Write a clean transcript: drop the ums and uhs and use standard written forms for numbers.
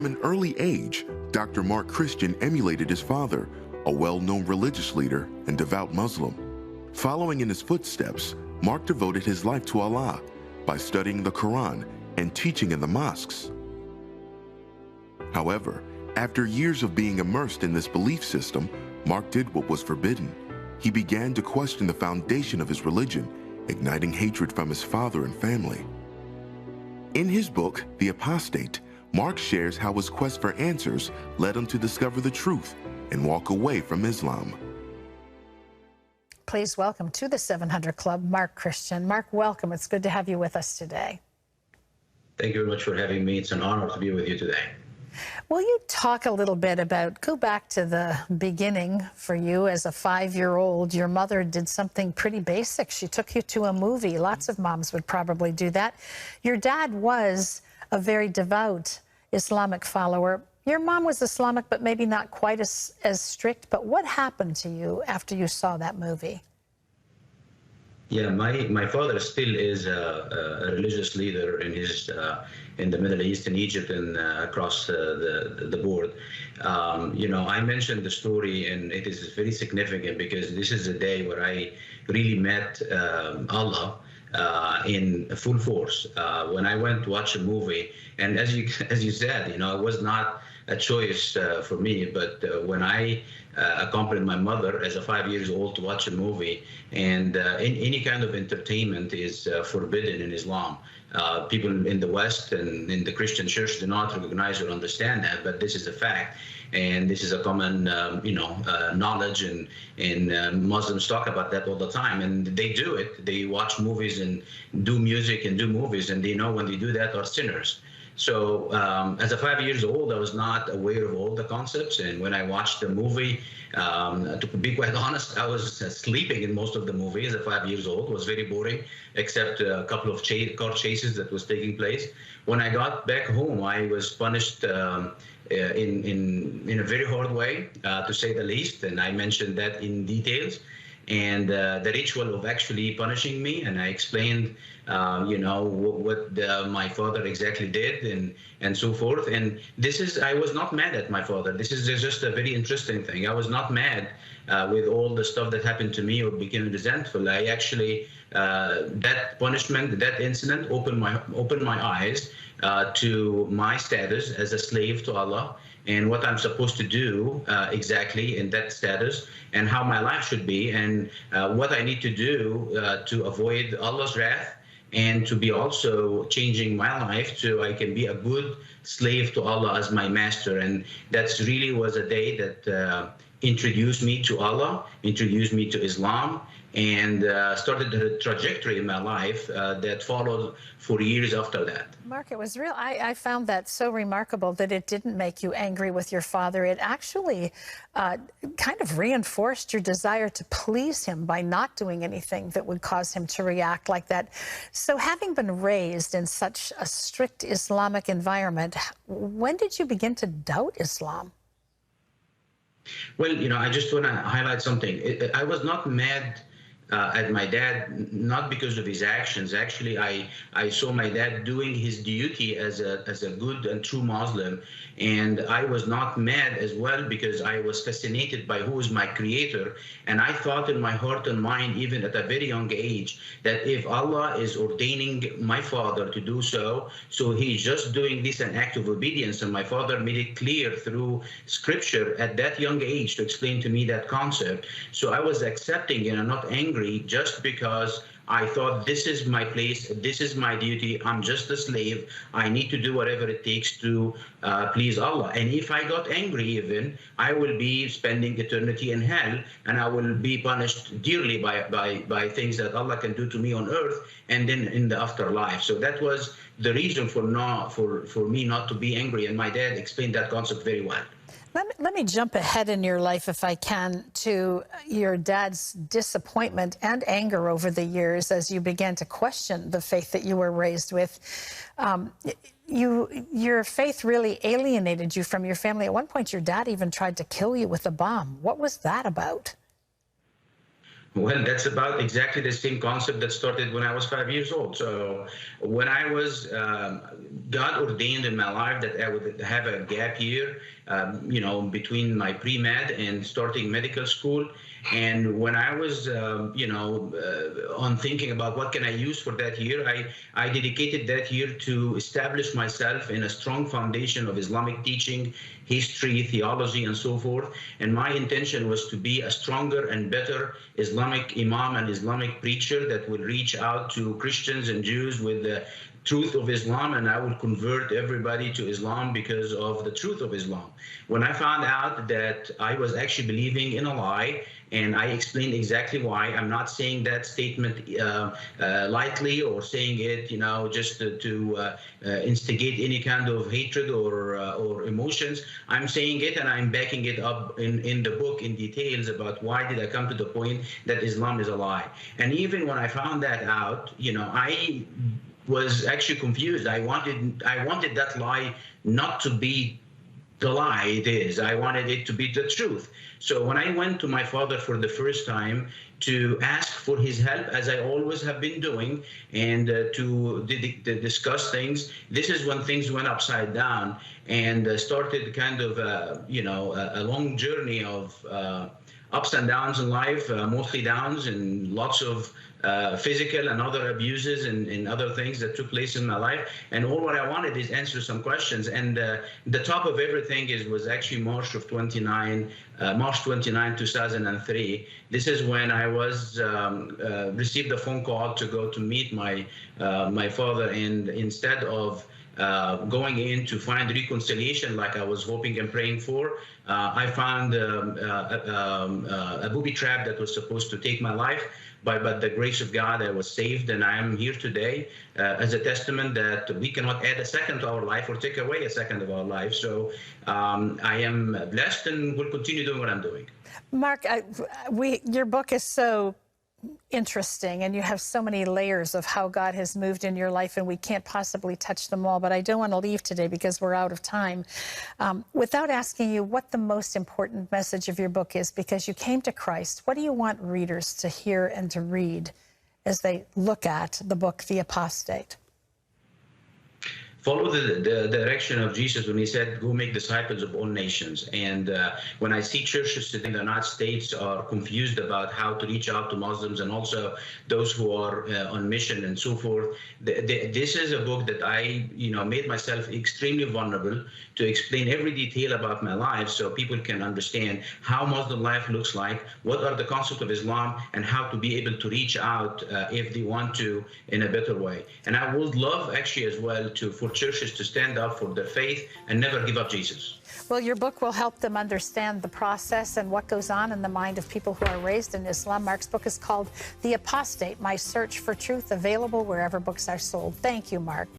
From an early age, Dr. Mark Christian emulated his father, a well-known religious leader and devout Muslim. Following in his footsteps, Mark devoted his life to Allah by studying the Quran and teaching in the mosques. However, after years of being immersed in this belief system, Mark did what was forbidden. He began to question the foundation of his religion, igniting hatred from his father and family. In his book, The Apostate, Mark shares how his quest for answers led him to discover the truth and walk away from Islam. Please welcome to the 700 Club, Mark Christian. Mark, welcome. It's good to have you with us today. Thank you very much for having me. It's an honor to be with you today. Will you talk a little bit go back to the beginning for you as a 5-year-old. Your mother did something pretty basic. She took you to a movie. Lots of moms would probably do that. Your dad was a very devout Islamic follower. Your mom was Islamic, but maybe not quite as strict. But what happened to you after you saw that movie? Yeah, my father still is a religious leader in the Middle East, in Egypt, and across the board. You know, I mentioned the story, and it is very significant because this is the day where I really met Allah in full force. When I went to watch a movie, and as you said, you know, it was not a choice for me, but when I accompanied my mother as a 5 years old to watch a movie, and any kind of entertainment is forbidden in Islam. People in the West and in the Christian church do not recognize or understand that, but this is a fact. And this is a common, knowledge, and Muslims talk about that all the time, and they do it. They watch movies and do music and do movies, and they know when they do that are sinners. So as a 5 years old, I was not aware of all the concepts. And when I watched the movie, to be quite honest, I was sleeping in most of the movie as a 5 years old. It was very boring, except a couple of car chases that was taking place. When I got back home, I was punished in a very hard way, to say the least. And I mentioned that in details. And the ritual of actually punishing me, and I explained, what my father exactly did, and so forth. And I was not mad at my father. This is just a very interesting thing. I was not mad with all the stuff that happened to me or became resentful. I actually, that punishment, that incident opened my eyes to my status as a slave to Allah, and what I'm supposed to do exactly in that status, and how my life should be, and what I need to do to avoid Allah's wrath, and to be also changing my life so I can be a good slave to Allah as my master. And that really was a day that introduced me to Allah, introduced me to Islam, and started the trajectory in my life that followed for years after that. Mark, it was real. I found that so remarkable that it didn't make you angry with your father. It actually kind of reinforced your desire to please him by not doing anything that would cause him to react like that. So having been raised in such a strict Islamic environment, when did you begin to doubt Islam? Well, you know, I just want to highlight something. I was not mad at my dad, not because of his actions. Actually, I saw my dad doing his duty as a good and true Muslim, and I was not mad as well because I was fascinated by who is my creator. And I thought in my heart and mind, even at a very young age, that if Allah is ordaining my father to do so he's just doing this an act of obedience. And my father made it clear through scripture at that young age to explain to me that concept. So I was accepting and not angry, just because I thought this is my place, this is my duty, I'm just a slave, I need to do whatever it takes to please Allah. And if I got angry even, I will be spending eternity in hell, and I will be punished dearly by things that Allah can do to me on earth and then in the afterlife. So that was the reason for me not to be angry, and my dad explained that concept very well. Let me jump ahead in your life, if I can, to your dad's disappointment and anger over the years as you began to question the faith that you were raised with. Your faith really alienated you from your family. At one point, your dad even tried to kill you with a bomb. What was that about? Well, that's about exactly the same concept that started when I was 5 years old. So when I was, God ordained in my life that I would have a gap year, between my pre-med and starting medical school. And when I was, on thinking about what can I use for that year, I dedicated that year to establish myself in a strong foundation of Islamic teaching, history, theology, and so forth. And my intention was to be a stronger and better Islamic imam and Islamic preacher that would reach out to Christians and Jews with the truth of Islam, and I would convert everybody to Islam because of the truth of Islam. When I found out that I was actually believing in a lie, and I explained exactly why. I'm not saying that statement lightly or saying it, just to instigate any kind of hatred or emotions. I'm saying it, and I'm backing it up in the book in details about why did I come to the point that Islam is a lie. And even when I found that out, I was actually confused. I wanted that lie not to be the lie it is. I wanted it to be the truth. So when I went to my father for the first time to ask for his help, as I always have been doing, and to discuss things, this is when things went upside down and started kind of, a long journey of ups and downs in life, mostly downs, and lots of physical and other abuses and other things that took place in my life. And all what I wanted is answer some questions. And the top of everything was actually March 29, 2003. This is when I was received a phone call to go to meet my father, and instead of going in to find reconciliation like I was hoping and praying for, I found a booby trap that was supposed to take my life. But the grace of God, I was saved, and I am here today as a testament that we cannot add a second to our life or take away a second of our life. So I am blessed and will continue doing what I'm doing. Mark, your book is so interesting, and you have so many layers of how God has moved in your life, and we can't possibly touch them all, but I don't want to leave today because we're out of time without asking you what the most important message of your book is, because you came to Christ. What do you want readers to hear and to read as they look at the book, The Apostate? Follow the direction of Jesus when he said, go make disciples of all nations. And when I see churches today in the United States are confused about how to reach out to Muslims and also those who are on mission and so forth, this is a book that I made myself extremely vulnerable to explain every detail about my life so people can understand how Muslim life looks like, what are the concepts of Islam, and how to be able to reach out if they want to in a better way. And I would love actually as well for churches to stand up for their faith and never give up Jesus. Well, your book will help them understand the process and what goes on in the mind of people who are raised in Islam. Mark's book is called The Apostate, My Search for Truth, available wherever books are sold. Thank you, Mark.